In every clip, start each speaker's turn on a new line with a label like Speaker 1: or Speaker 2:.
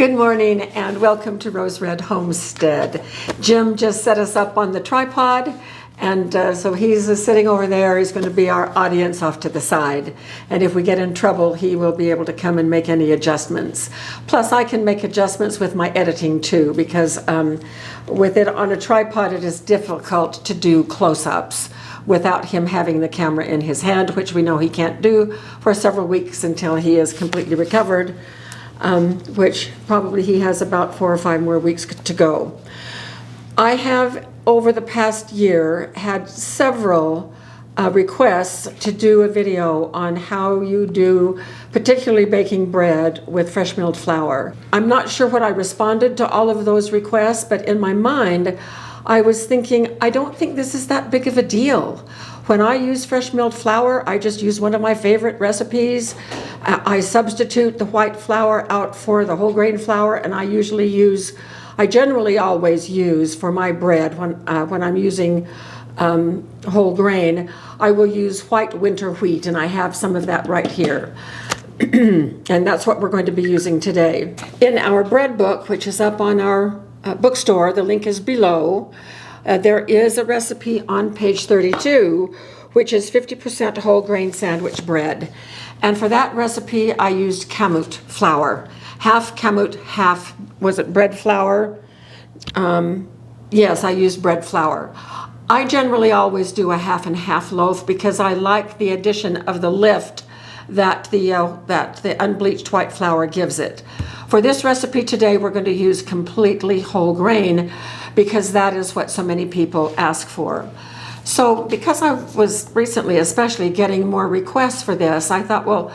Speaker 1: Good morning and welcome to Rose Red Homestead. Jim just set us up on the tripod, and so he's sitting over there. He's going to be our audience off to the side, and if we get in trouble he will be able to come and make any adjustments. Plus I can make adjustments with my editing too, because with it on a tripod it is difficult to do close-ups without him having the camera in his hand, which we know he can't do for several weeks until he is completely recovered. Which probably he has about 4 or 5 more weeks to go. I have, over the past year, had several requests to do a video on how you do particularly baking bread with fresh milled flour. I'm not sure what I responded to all of those requests, but in my mind I was thinking, I don't think this is that big of a deal. When I use fresh milled flour, I just use one of my favorite recipes. I substitute the white flour out for the whole grain flour, and I generally always use for my bread when I'm using whole grain, I will use white winter wheat, and I have some of that right here. And that's what we're going to be using today. In our bread book, which is up on our bookstore, the link is below. There is a recipe on page 32, which is 50% whole grain sandwich bread. And for that recipe, I used kamut flour. Half kamut, half, was it bread flour? Yes, I used bread flour. I generally always do a half and half loaf because I like the addition of the lift that the unbleached white flour gives it. For this recipe today, we're going to use completely whole grain because that is what so many people ask for. So because I was recently especially getting more requests for this, I thought, well,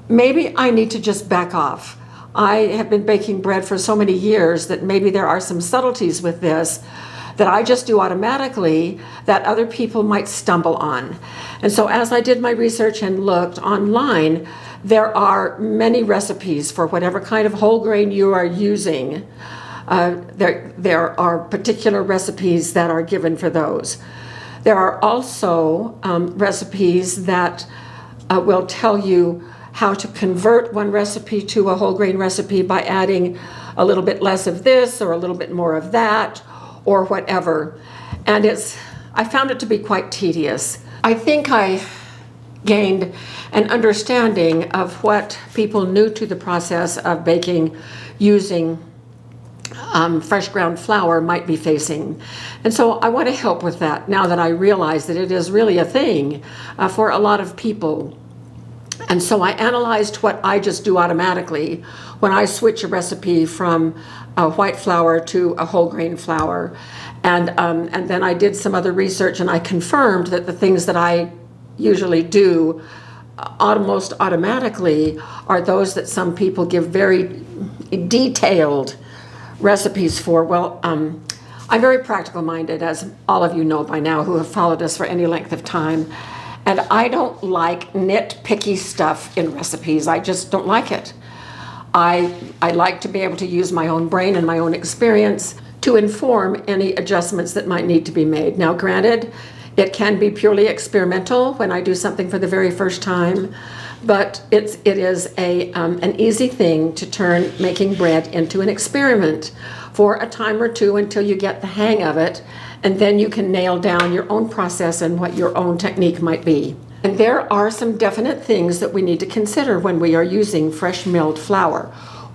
Speaker 1: maybe I need to just back off. I have been baking bread for so many years that maybe there are some subtleties with this that I just do automatically that other people might stumble on. And so as I did my research and looked online, there are many recipes for whatever kind of whole grain you are using. There are particular recipes that are given for those. There are also recipes that will tell you how to convert one recipe to a whole grain recipe by adding a little bit less of this or a little bit more of that or whatever. And I found it to be quite tedious. I think I gained an understanding of what people new to the process of baking using fresh ground flour might be facing. And so I want to help with that now that I realize that it is really a thing for a lot of people. And so I analyzed what I just do automatically when I switch a recipe from a white flour to a whole grain flour. And then I did some other research and I confirmed that the things that I usually do almost automatically are those that some people give very detailed recipes for. Well, I'm very practical minded, as all of you know by now who have followed us for any length of time. And I don't like nitpicky stuff in recipes. I just don't like it. I like to be able to use my own brain and my own experience to inform any adjustments that might need to be made. Now, granted, it can be purely experimental when I do something for the very first time, but it is an easy thing to turn making bread into an experiment for a time or two until you get the hang of it, and then you can nail down your own process and what your own technique might be. And there are some definite things that we need to consider when we are using fresh milled flour,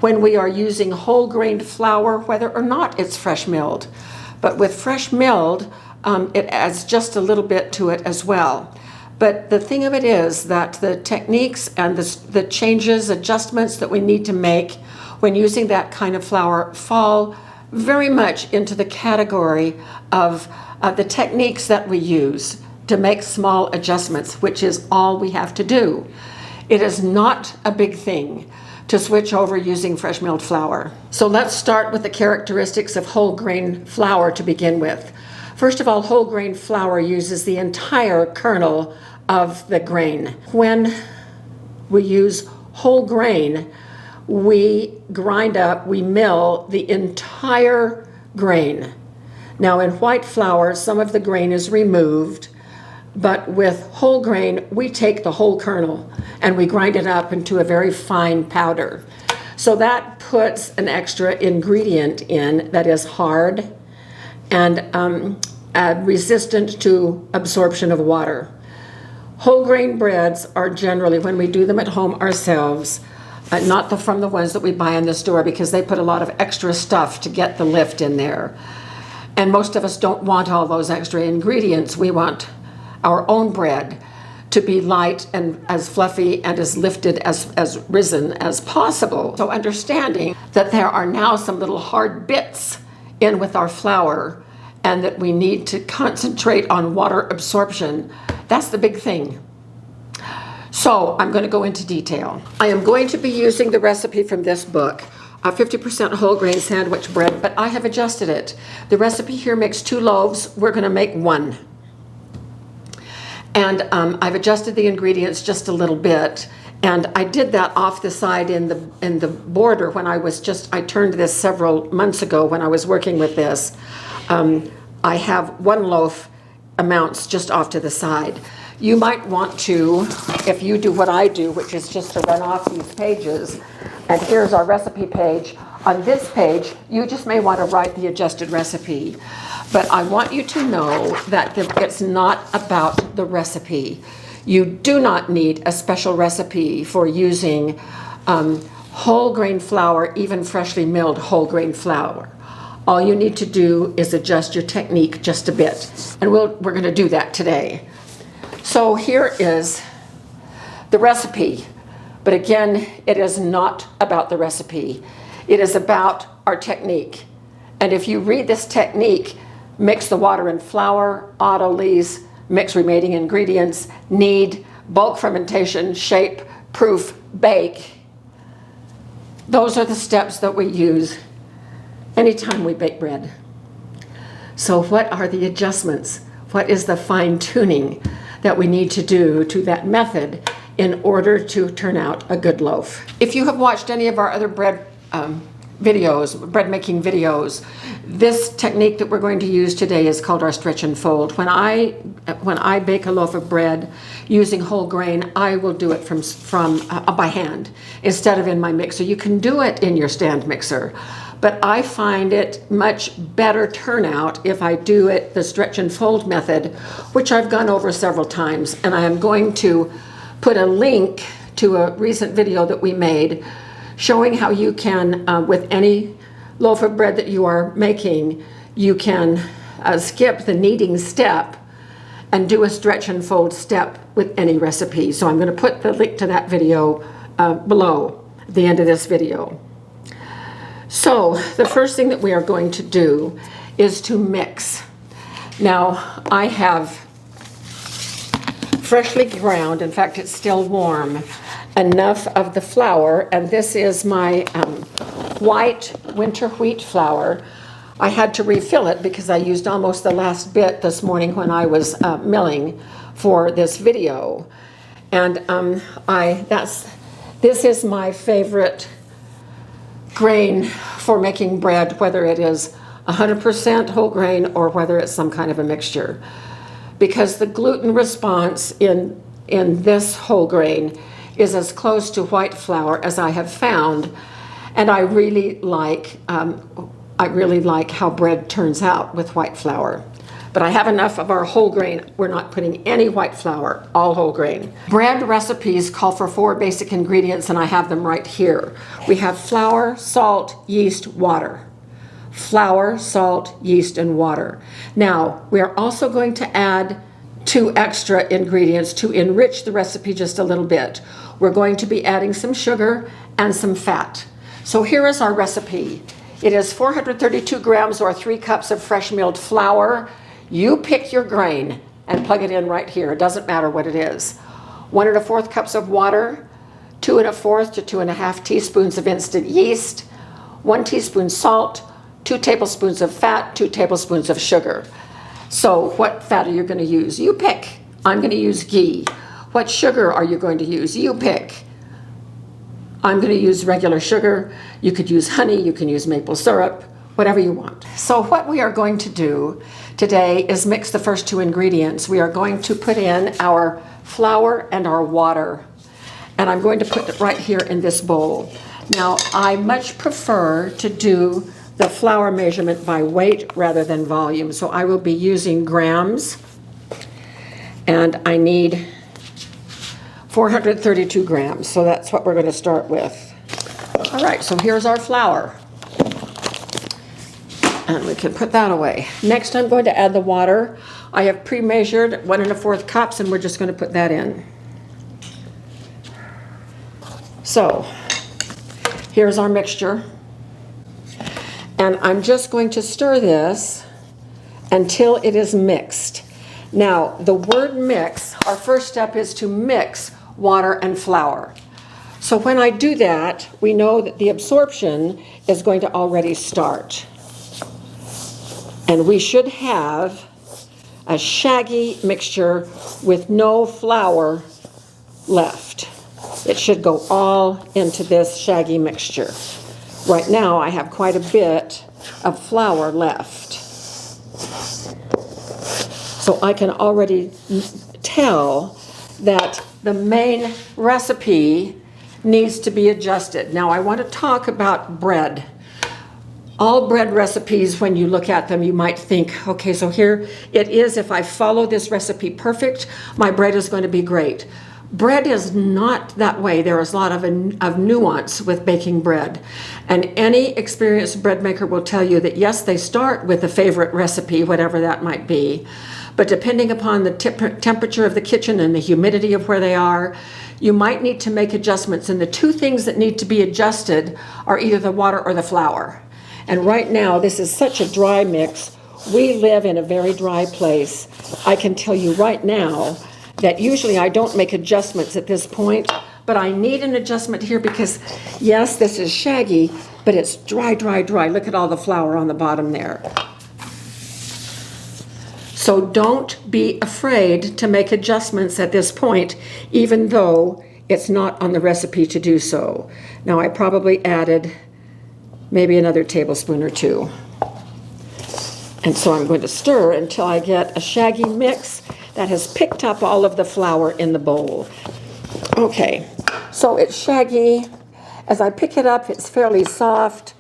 Speaker 1: when we are using whole grain flour, whether or not it's fresh milled. But with fresh milled, it adds just a little bit to it as well. But the thing of it is that the techniques and the changes, adjustments that we need to make when using that kind of flour fall very much into the category of the techniques that we use to make small adjustments, which is all we have to do. It is not a big thing to switch over using fresh milled flour. So let's start with the characteristics of whole grain flour to begin with. First of all, whole grain flour uses the entire kernel of the grain. When we use whole grain, we grind up, we mill the entire grain. Now in white flour, some of the grain is removed, but with whole grain, we take the whole kernel and we grind it up into a very fine powder. So that puts an extra ingredient in that is hard and resistant to absorption of water. Whole grain breads are generally, when we do them at home ourselves, not from the ones that we buy in the store, because they put a lot of extra stuff to get the lift in there. And most of us don't want all those extra ingredients. We want our own bread to be light and as fluffy and as lifted, as risen as possible. So understanding that there are now some little hard bits in with our flour and that we need to concentrate on water absorption, that's the big thing. So I'm going to go into detail. I am going to be using the recipe from this book, a 50% whole grain sandwich bread, but I have adjusted it. The recipe here makes 2 loaves. We're going to make 1. And I've adjusted the ingredients just a little bit. And I did that off the side in the border when I turned this several months ago when I was working with this. I have 1 loaf amounts just off to the side. You might want to, if you do what I do, which is just to run off these pages, and here's our recipe page. On this page, you just may want to write the adjusted recipe. But I want you to know that it's not about the recipe. You do not need a special recipe for using whole grain flour, even freshly milled whole grain flour. All you need to do is adjust your technique just a bit. And we're going to do that today. So here is the recipe. But again, it is not about the recipe. It is about our technique. And if you read this technique, mix the water and flour, Autolyse, mix remaining ingredients, knead, bulk fermentation, shape, proof, bake. Those are the steps that we use anytime we bake bread. So what are the adjustments? What is the fine-tuning that we need to do to that method in order to turn out a good loaf? If you have watched any of our other bread making videos, this technique that we're going to use today is called our stretch and fold. When I bake a loaf of bread using whole grain, I will do it by hand instead of in my mixer. You can do it in your stand mixer, but I find it much better turnout if I do it the stretch and fold method, which I've gone over several times. And I am going to put a link to a recent video that we made showing how you can, with any loaf of bread that you are making, you can skip the kneading step and do a stretch and fold step with any recipe. So I'm going to put the link to that video below at the end of this video. So the first thing that we are going to do is to mix. Now I have freshly ground, in fact it's still warm, enough of the flour, and this is my white winter wheat flour. I had to refill it because I used almost the last bit this morning when I was milling for this video. And this is my favorite grain for making bread, whether it is 100% whole grain or whether it's some kind of a mixture. Because the gluten response in this whole grain is as close to white flour as I have found, and I really like how bread turns out with white flour. But I have enough of our whole grain. We're not putting any white flour, all whole grain. Bread recipes call for 4 basic ingredients, and I have them right here. We have flour, salt, yeast, water. Flour, salt, yeast, and water. Now, we are also going to add 2 extra ingredients to enrich the recipe just a little bit. We're going to be adding some sugar and some fat. So here is our recipe. It is 432 grams or 3 cups of fresh milled flour. You pick your grain and plug it in right here. It doesn't matter what it is. 1 1/4 cups of water, 2 1/4 to 2 1/2 teaspoons of instant yeast, 1 teaspoon salt, 2 tablespoons of fat, 2 tablespoons of sugar. So what fat are you going to use? You pick. I'm going to use ghee. What sugar are you going to use? You pick. I'm going to use regular sugar. You could use honey, you can use maple syrup, whatever you want. So what we are going to do today is mix the first 2 ingredients. We are going to put in our flour and our water. And I'm going to put it right here in this bowl. Now, I much prefer to do the flour measurement by weight rather than volume, so I will be using grams, and I need 432 grams, so that's what we're going to start with. All right, so here's our flour, and we can put that away. Next, I'm going to add the water. I have pre-measured 1 1/4 cups, and we're just going to put that in. So, here's our mixture. And I'm just going to stir this until it is mixed. Now, the word mix, our first step is to mix water and flour. So when I do that, we know that the absorption is going to already start. And we should have a shaggy mixture with no flour left. It should go all into this shaggy mixture. Right now, I have quite a bit of flour left. So I can already tell that the main recipe needs to be adjusted. Now, I want to talk about bread. All bread recipes, when you look at them, you might think, okay, so here it is. If I follow this recipe perfect, my bread is going to be great. Bread is not that way. There is a lot of nuance with baking bread. And any experienced bread maker will tell you that, yes, they start with a favorite recipe, whatever that might be. But depending upon the temperature of the kitchen and the humidity of where they are, you might need to make adjustments. And the two things that need to be adjusted are either the water or the flour. And right now, this is such a dry mix. We live in a very dry place. I can tell you right now that usually I don't make adjustments at this point, but I need an adjustment here because, yes, this is shaggy, but it's dry, dry, dry. Look at all the flour on the bottom there. So don't be afraid to make adjustments at this point, even though it's not on the recipe to do so. Now, I probably added maybe another tablespoon or two. And so I'm going to stir until I get a shaggy mix that has picked up all of the flour in the bowl. Okay, so it's shaggy. As I pick it up, it's fairly soft.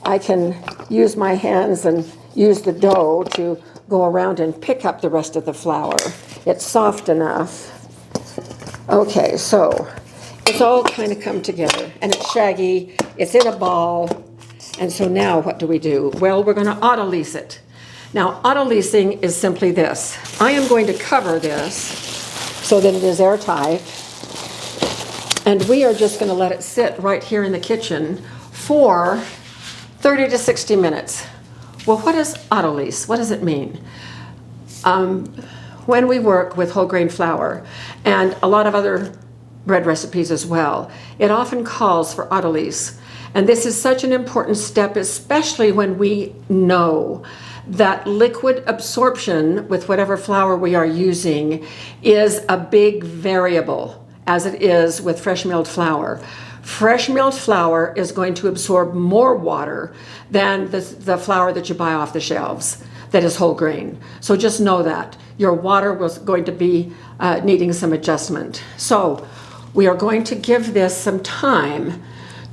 Speaker 1: I can use my hands and use the dough to go around and pick up the rest of the flour. It's soft enough. Okay, so it's all kind of come together, and it's shaggy. It's in a ball. And so now what do we do? Well, we're going to autolyse it. Now, autolysing is simply this. I am going to cover this so that it is airtight. And we are just going to let it sit right here in the kitchen for 30 to 60 minutes. Well, what is autolyse? What does it mean? When we work with whole grain flour and a lot of other bread recipes as well, it often calls for autolyse. And this is such an important step, especially when we know that liquid absorption with whatever flour we are using is a big variable, as it is with fresh milled flour. Fresh milled flour is going to absorb more water than the flour that you buy off the shelves that is whole grain. So just know that. Your water was going to be needing some adjustment. So we are going to give this some time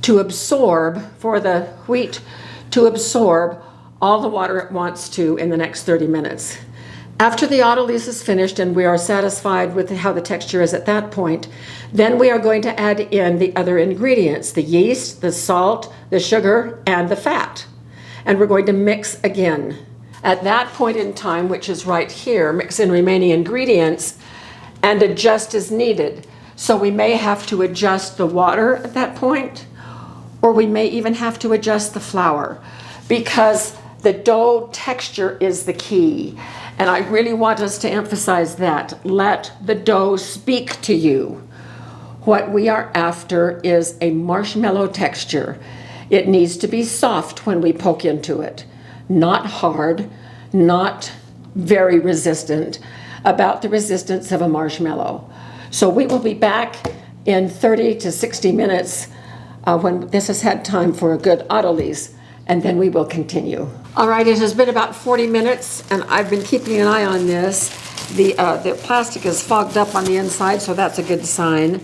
Speaker 1: to absorb, for the wheat to absorb all the water it wants to in the next 30 minutes. After the autolyse is finished and we are satisfied with how the texture is at that point, then we are going to add in the other ingredients, the yeast, the salt, the sugar, and the fat. And we're going to mix again. At that point in time, which is right here, mix in remaining ingredients and adjust as needed. So we may have to adjust the water at that point, or we may even have to adjust the flour, because the dough texture is the key. And I really want us to emphasize that. Let the dough speak to you. What we are after is a marshmallow texture. It needs to be soft when we poke into it, not hard, not very resistant, about the resistance of a marshmallow. So we will be back in 30 to 60 minutes when this has had time for a good autolyse, and then we will continue. All right, it has been about 40 minutes, and I've been keeping an eye on this. The plastic is fogged up on the inside, so that's a good sign.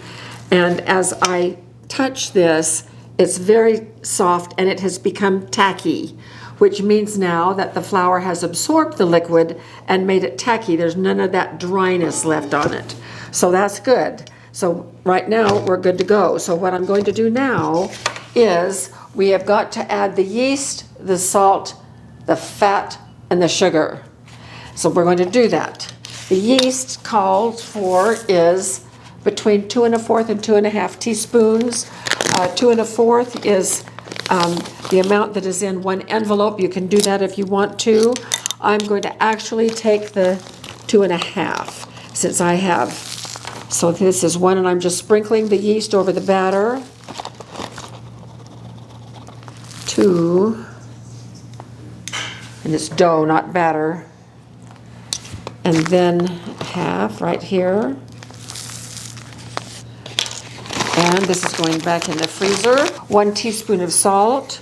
Speaker 1: And as I touch this, It's very soft and it has become tacky, which means now that the flour has absorbed the liquid and made it tacky. There's none of that dryness left on it. So that's good. So right now we're good to go. So what I'm going to do now is we have got to add the yeast, the salt, the fat, and the sugar. So we're going to do that. The yeast called for is between 2 1/4 and 2 1/2 teaspoons. 2 1/4 is the amount that is in one envelope. You can do that if you want to. I'm going to actually take the 2 1/2 since I have. So this is one, and I'm just sprinkling the yeast over the batter. 2, and it's dough, not batter. And then half right here. And this is going back in the freezer. 1 teaspoon of salt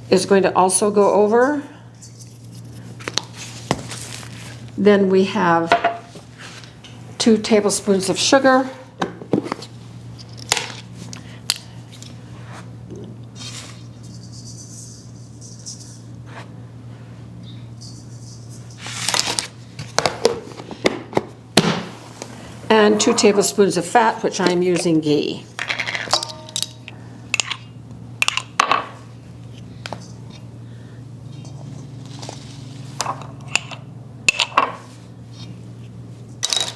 Speaker 1: is going to also go over. Then we have 2 tablespoons of sugar. And 2 tablespoons of fat, which I'm using ghee.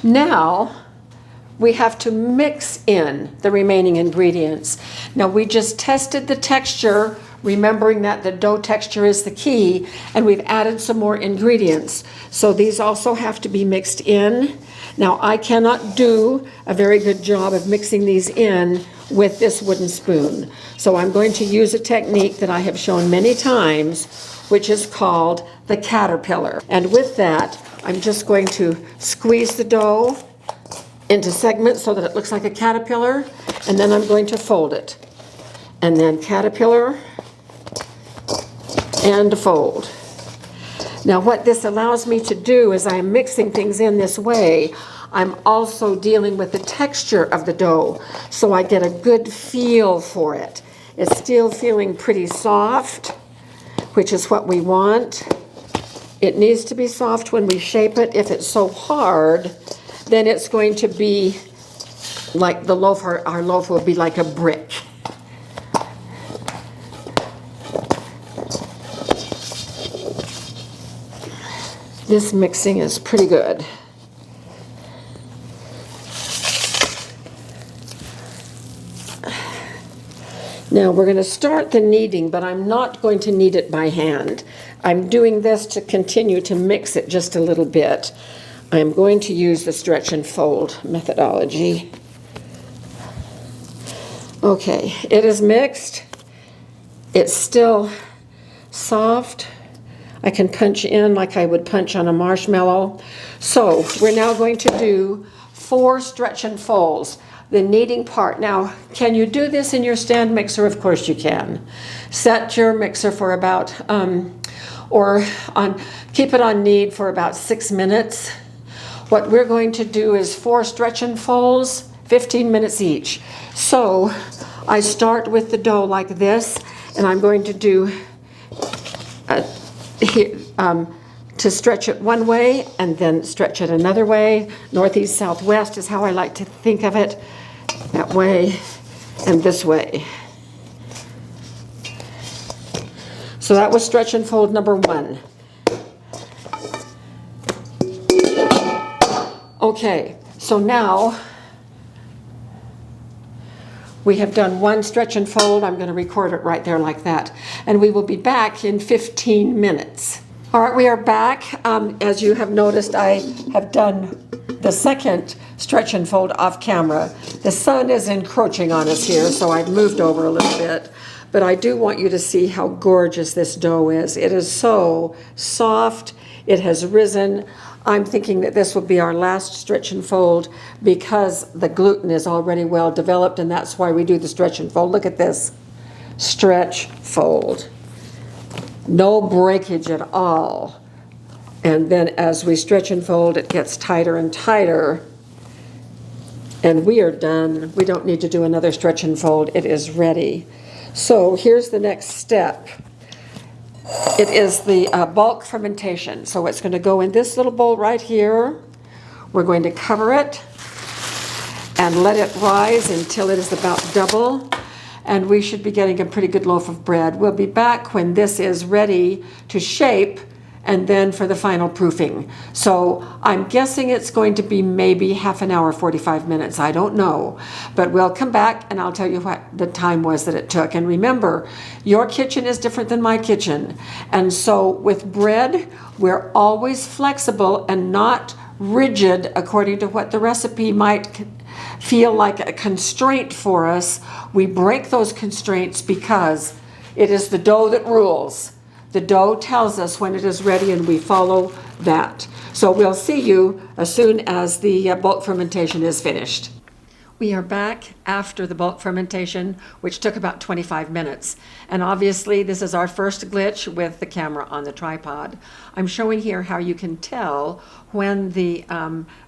Speaker 1: Now we have to mix in the remaining ingredients. Now we just tested the texture, remembering that the dough texture is the key, and we've added some more ingredients. So these also have to be mixed in. Now I cannot do a very good job of mixing these in with this wooden spoon. So I'm going to use a technique that I have shown many times, which is called the caterpillar. And with that, I'm just going to squeeze the dough into segments so that it looks like a caterpillar, and then I'm going to fold it. And then caterpillar and fold. Now what this allows me to do is I'm mixing things in this way. I'm also dealing with the texture of the dough, so I get a good feel for it. It's still feeling pretty soft, which is what we want. It needs to be soft when we shape it. If it's so hard, then it's going to be like the loaf. Our loaf will be like a brick. This mixing is pretty good. Now we're going to start the kneading, but I'm not going to knead it by hand. I'm doing this to continue to mix it just a little bit. I'm going to use the stretch and fold methodology. Okay, it is mixed. It's still soft. I can punch in like I would punch on a marshmallow. So we're now going to do 4 stretch and folds. The kneading part. Now, can you do this in your stand mixer? Of course you can. Set your mixer for about, keep it on knead for about 6 minutes. What we're going to do is 4 stretch and folds, 15 minutes each. So I start with the dough like this, and I'm going to do to stretch it one way and then stretch it another way. Northeast, southwest is how I like to think of it. That way and this way. So that was stretch and fold number 1. Okay, so now we have done 1 stretch and fold. I'm going to record it right there like that. And we will be back in 15 minutes. All right, we are back. As you have noticed, I have done the second stretch and fold off camera. The sun is encroaching on us here, so I've moved over a little bit. But I do want you to see how gorgeous this dough is. It is so soft. It has risen. I'm thinking that this will be our last stretch and fold because the gluten is already well developed, and that's why we do the stretch and fold. Look at this. Stretch, fold. No breakage at all. And then as we stretch and fold, it gets tighter and tighter. And we are done. We don't need to do another stretch and fold. It is ready. So here's the next step. It is the bulk fermentation. So it's going to go in this little bowl right here. We're going to cover it and let it rise until it is about double. And we should be getting a pretty good loaf of bread. We'll be back when this is ready to shape and then for the final proofing. So I'm guessing it's going to be maybe half an hour, 45 minutes. I don't know. But we'll come back and I'll tell you what the time was that it took. And remember, your kitchen is different than my kitchen. And so with bread, we're always flexible and not rigid according to what the recipe might feel like a constraint for us. We break those constraints because it is the dough that rules. The dough tells us when it is ready and we follow that. So we'll see you as soon as the bulk fermentation is finished. We are back after the bulk fermentation, which took about 25 minutes. And obviously this is our first glitch with the camera on the tripod. I'm showing here how you can tell when the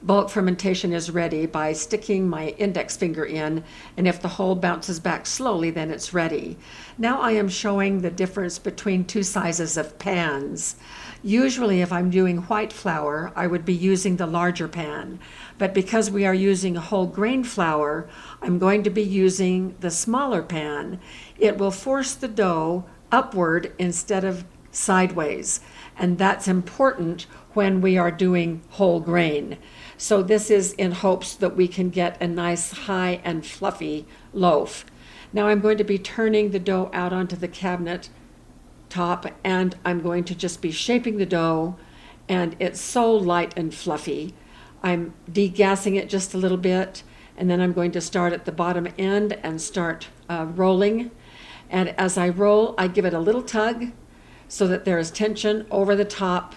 Speaker 1: bulk fermentation is ready by sticking my index finger in, and if the hole bounces back slowly, then it's ready. Now I am showing the difference between two sizes of pans. Usually if I'm doing white flour, I would be using the larger pan. But because we are using a whole grain flour, I'm going to be using the smaller pan. It will force the dough upward instead of sideways. And that's important when we are doing whole grain. So this is in hopes that we can get a nice high and fluffy loaf. Now I'm going to be turning the dough out onto the cabinet top, and I'm going to just be shaping the dough, and it's so light and fluffy. I'm degassing it just a little bit, and then I'm going to start at the bottom end and start rolling. And as I roll, I give it a little tug so that there is tension over the top,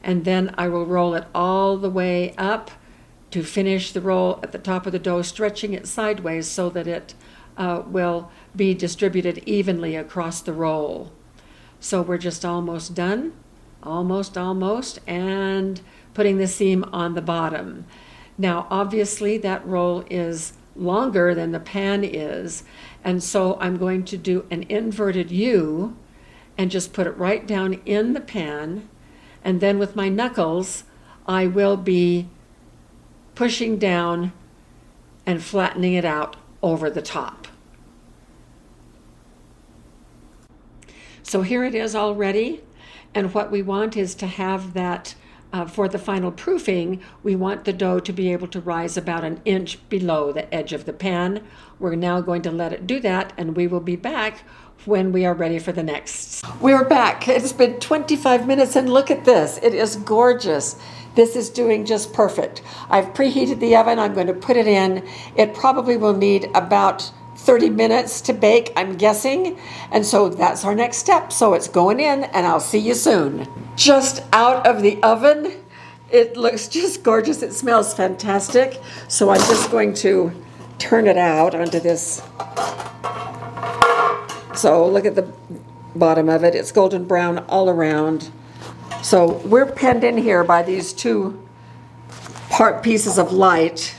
Speaker 1: and then I will roll it all the way up to finish the roll at the top of the dough, stretching it sideways so that it will be distributed evenly across the roll. So we're just almost done, almost, and putting the seam on the bottom. Now, obviously that roll is longer than the pan is, and so I'm going to do an inverted U and just put it right down in the pan, and then with my knuckles, I will be pushing down and flattening it out over the top. So here it is already, and what we want is to have that for the final proofing, we want the dough to be able to rise about an inch below the edge of the pan. We're now going to let it do that, and we will be back when we are ready for the next. We're back. It's been 25 minutes, and look at this. It is gorgeous. This is doing just perfect. I've preheated the oven. I'm going to put it in. It probably will need about 30 minutes to bake, I'm guessing. And so that's our next step. So it's going in, and I'll see you soon. Just out of the oven. It looks just gorgeous. It smells fantastic. So I'm just going to turn it out onto this. So look at the bottom of it. It's golden brown all around. So we're penned in here by these two pieces of light.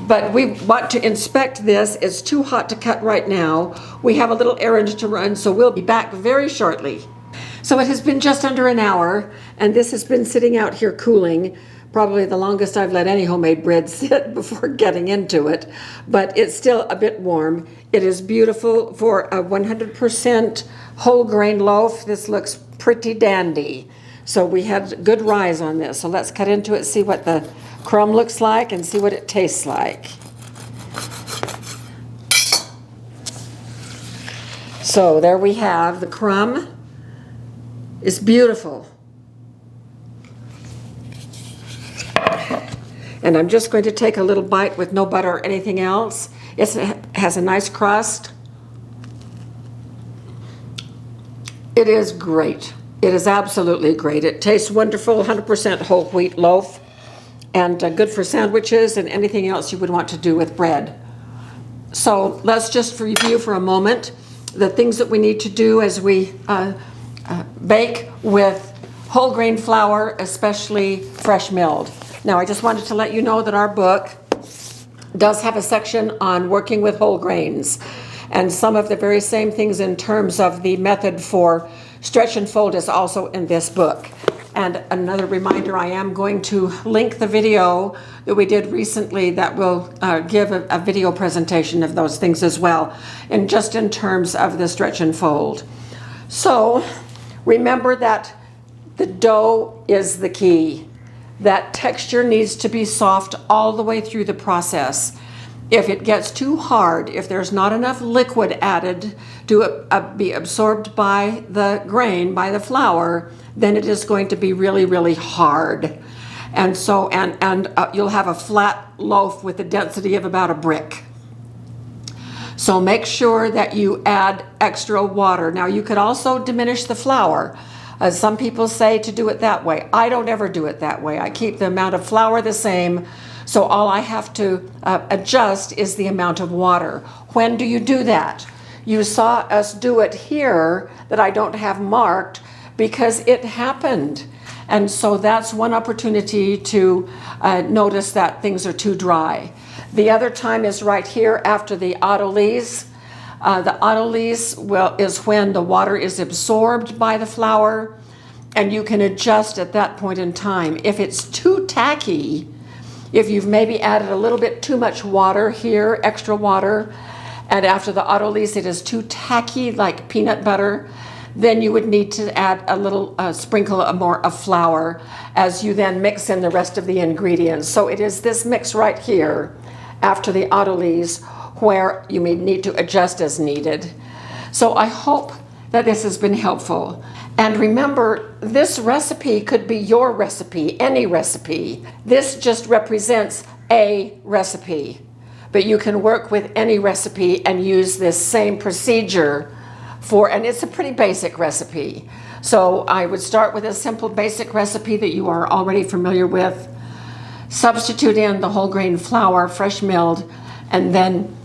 Speaker 1: But we want to inspect this. It's too hot to cut right now. We have a little errand to run, so we'll be back very shortly. So it has been just under an hour, and this has been sitting out here cooling. Probably the longest I've let any homemade bread sit before getting into it, but it's still a bit warm. It is beautiful for a 100% whole grain loaf. This looks pretty dandy. So we had good rise on this. So let's cut into it, see what the crumb looks like, and see what it tastes like. So there we have the crumb. It's beautiful. And I'm just going to take a little bite with no butter or anything else. It has a nice crust. It is great. It is absolutely great. It tastes wonderful, 100% whole wheat loaf, and good for sandwiches and anything else you would want to do with bread. So let's just review for a moment the things that we need to do as we bake with whole grain flour, especially fresh milled. Now, I just wanted to let you know that our book does have a section on working with whole grains, and some of the very same things in terms of the method for stretch and fold is also in this book. And another reminder, I am going to link the video that we did recently that will give a video presentation of those things as well, and just in terms of the stretch and fold. So remember that the dough is the key. That texture needs to be soft all the way through the process. If it gets too hard, if there's not enough liquid added to be absorbed by the grain, by the flour, then it is going to be really, really hard. And so, you'll have a flat loaf with a density of about a brick. So make sure that you add extra water. Now, you could also diminish the flour. Some people say to do it that way. I don't ever do it that way. I keep the amount of flour the same, so all I have to adjust is the amount of water. When do you do that? You saw us do it here that I don't have marked because it happened. And so that's one opportunity to notice that things are too dry. The other time is right here after the Autolyse. The Autolyse is when the water is absorbed by the flour, and you can adjust at that point in time. If it's too tacky, if you've maybe added a little bit too much water here, extra water, and after the Autolyse it is too tacky like peanut butter, then you would need to add a little sprinkle more of flour as you then mix in the rest of the ingredients. So it is this mix right here after the Autolyse where you may need to adjust as needed. So I hope that this has been helpful. And remember, this recipe could be your recipe, any recipe. This just represents a recipe, but you can work with any recipe and use this same procedure and it's a pretty basic recipe. So I would start with a simple basic recipe that you are already familiar with, substitute in the whole grain flour, fresh milled, and then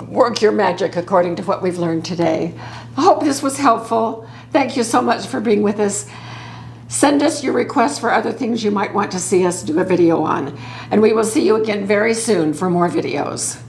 Speaker 1: work your magic according to what we've learned today. I hope this was helpful. Thank you so much for being with us. Send us your requests for other things you might want to see us do a video on, and we will see you again very soon for more videos.